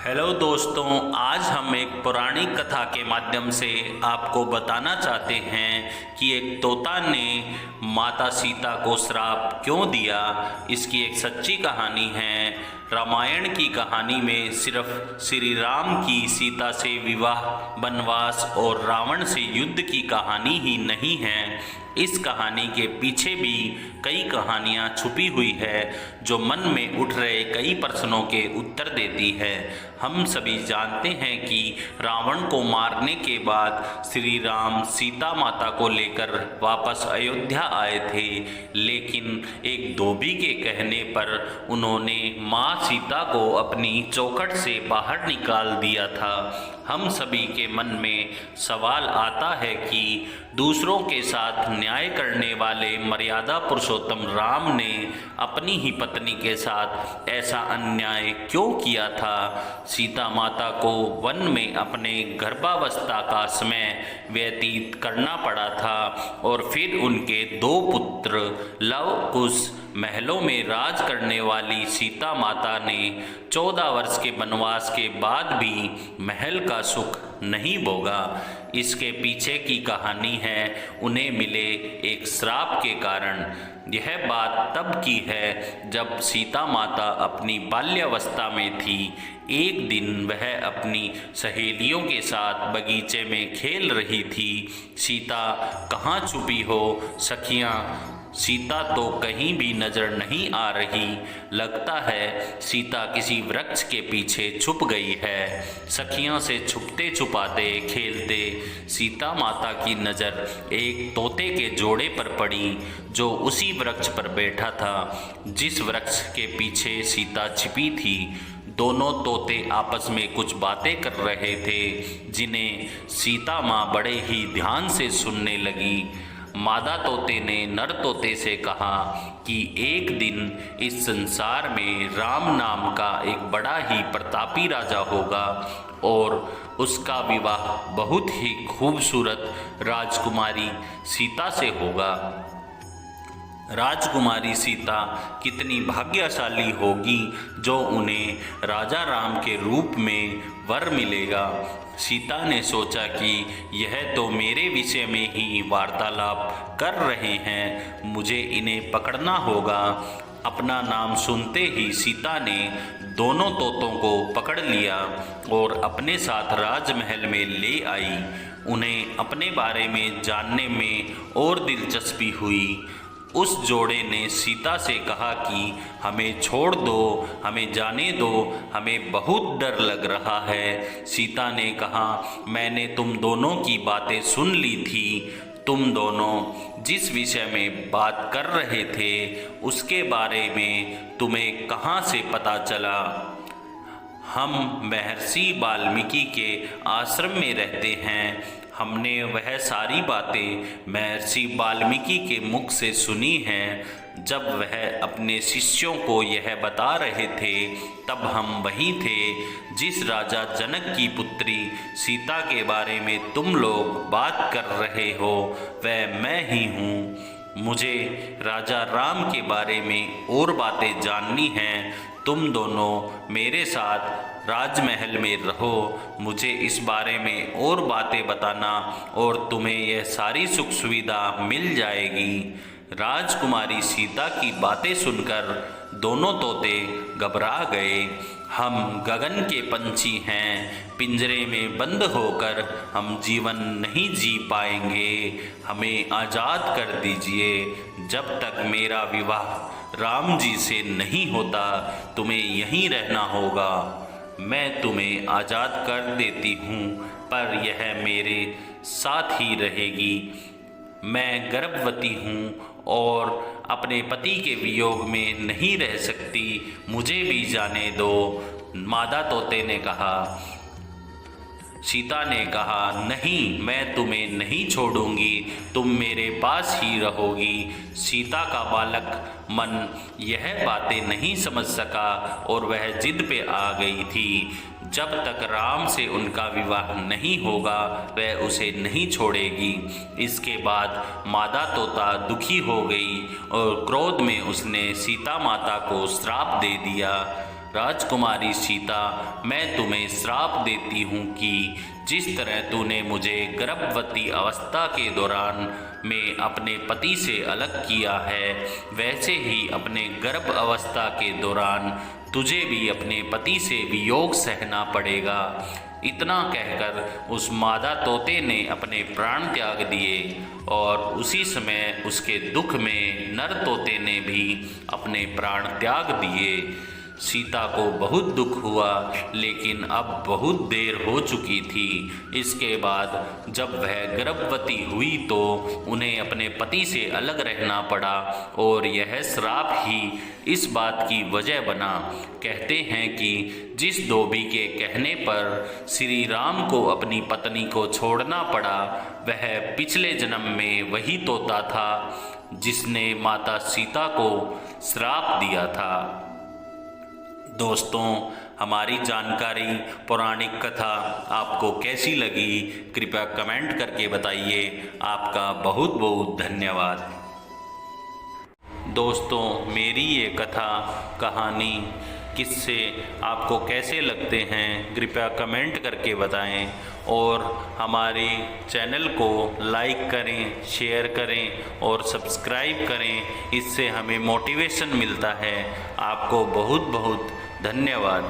Hello दोस्तों, आज हम एक पौराणिक कथा के माध्यम से आपको बताना चाहते हैं कि एक तोता ने माता सीता को श्राप क्यों दिया। इसकी एक सच्ची कहानी है। रामायण की कहानी में सिर्फ श्री राम की सीता से विवाह, वनवास और रावण से युद्ध की कहानी ही नहीं है। इस कहानी के पीछे भी कई कहानियाँ छुपी हुई है जो मन में उठ रहे कई प्रश्नों के उत्तर देती है। हम सभी जानते हैं कि रावण को मारने के बाद श्री राम सीता माता को लेकर वापस अयोध्या आए थे, लेकिन एक धोबी के कहने पर उन्होंने माँ सीता को अपनी चौखट से बाहर निकाल दिया था। हम सभी के मन में सवाल आता है कि दूसरों के साथ न्याय करने वाले मर्यादा पुरुषोत्तम राम ने अपनी ही पत्नी के साथ ऐसा अन्याय क्यों किया था। सीता माता को वन में अपने गर्भावस्था का समय व्यतीत करना पड़ा था और फिर उनके दो पुत्र लव कुश महलों में राज करने वाली सीता माता ने 14 वर्ष के वनवास के बाद भी महल का सुख नहीं भोगा। इसके पीछे की कहानी है उन्हें मिले एक श्राप के कारण। यह बात तब की है जब सीता माता अपनी बाल्यावस्था में थी। एक दिन वह अपनी सहेलियों के साथ बगीचे में खेल रही थी। सीता कहाँ छुपी हो सखियाँ, सीता तो कहीं भी नजर नहीं आ रही। लगता है सीता किसी वृक्ष के पीछे छुप गई है। सखियों से छुपते छुपाते खेलते सीता माता की नज़र एक तोते के जोड़े पर पड़ी जो उसी वृक्ष पर बैठा था जिस वृक्ष के पीछे सीता छिपी थी। दोनों तोते आपस में कुछ बातें कर रहे थे जिन्हें सीता माँ बड़े ही ध्यान से सुनने लगी। मादा तोते ने नर तोते से कहा कि एक दिन इस संसार में राम नाम का एक बड़ा ही प्रतापी राजा होगा और उसका विवाह बहुत ही खूबसूरत राजकुमारी सीता से होगा। राजकुमारी सीता कितनी भाग्यशाली होगी जो उन्हें राजा राम के रूप में वर मिलेगा। सीता ने सोचा कि यह तो मेरे विषय में ही वार्तालाप कर रहे हैं, मुझे इन्हें पकड़ना होगा। अपना नाम सुनते ही सीता ने दोनों तोतों को पकड़ लिया और अपने साथ राजमहल में ले आई। उन्हें अपने बारे में जानने में और दिलचस्पी हुई। उस जोड़े ने सीता से कहा कि हमें छोड़ दो, हमें जाने दो, हमें बहुत डर लग रहा है। सीता ने कहा, मैंने तुम दोनों की बातें सुन ली थी। तुम दोनों जिस विषय में बात कर रहे थे उसके बारे में तुम्हें कहाँ से पता चला? हम महर्षि वाल्मीकि के आश्रम में रहते हैं। हमने वह सारी बातें महर्षि वाल्मीकि के मुख से सुनी हैं। जब वह अपने शिष्यों को यह बता रहे थे तब हम वही थे जिस राजा जनक की पुत्री सीता के बारे में तुम लोग बात कर रहे हो, वह मैं ही हूँ। मुझे राजा राम के बारे में और बातें जाननी हैं। तुम दोनों मेरे साथ राजमहल में रहो, मुझे इस बारे में और बातें बताना और तुम्हें यह सारी सुख सुविधा मिल जाएगी। राजकुमारी सीता की बातें सुनकर दोनों तोते घबरा गए। हम गगन के पंछी हैं, पिंजरे में बंद होकर हम जीवन नहीं जी पाएंगे। हमें आज़ाद कर दीजिए। जब तक मेरा विवाह राम जी से नहीं होता तुम्हें यहीं रहना होगा। मैं तुम्हें आज़ाद कर देती हूँ पर यह मेरे साथ ही रहेगी। मैं गर्भवती हूँ और अपने पति के वियोग में नहीं रह सकती, मुझे भी जाने दो। मादा तोते ने कहा। सीता ने कहा, नहीं, मैं तुम्हें नहीं छोड़ूंगी, तुम मेरे पास ही रहोगी। सीता का बालक मन यह बातें नहीं समझ सका और वह जिद पे आ गई थी। जब तक राम से उनका विवाह नहीं होगा वह उसे नहीं छोड़ेगी। इसके बाद मादा तोता दुखी हो गई और क्रोध में उसने सीता माता को श्राप दे दिया। राजकुमारी सीता, मैं तुम्हें श्राप देती हूँ कि जिस तरह तूने मुझे गर्भवती अवस्था के दौरान में अपने पति से अलग किया है, वैसे ही अपने गर्भ अवस्था के दौरान तुझे भी अपने पति से वियोग सहना पड़ेगा। इतना कहकर उस मादा तोते ने अपने प्राण त्याग दिए और उसी समय उसके दुख में नर तोते ने भी अपने प्राण त्याग दिए। सीता को बहुत दुख हुआ, लेकिन अब बहुत देर हो चुकी थी। इसके बाद जब वह गर्भवती हुई तो उन्हें अपने पति से अलग रहना पड़ा और यह श्राप ही इस बात की वजह बना। कहते हैं कि जिस धोबी के कहने पर श्री राम को अपनी पत्नी को छोड़ना पड़ा, वह पिछले जन्म में वही तोता था जिसने माता सीता को श्राप दिया था। दोस्तों, हमारी जानकारी पौराणिक कथा आपको कैसी लगी, कृपया कमेंट करके बताइए। आपका बहुत बहुत धन्यवाद। दोस्तों, मेरी ये कथा, कहानी, किस्से आपको कैसे लगते हैं, कृपया कमेंट करके बताएं और हमारे चैनल को लाइक करें, शेयर करें और सब्सक्राइब करें। इससे हमें मोटिवेशन मिलता है। आपको बहुत बहुत धन्यवाद।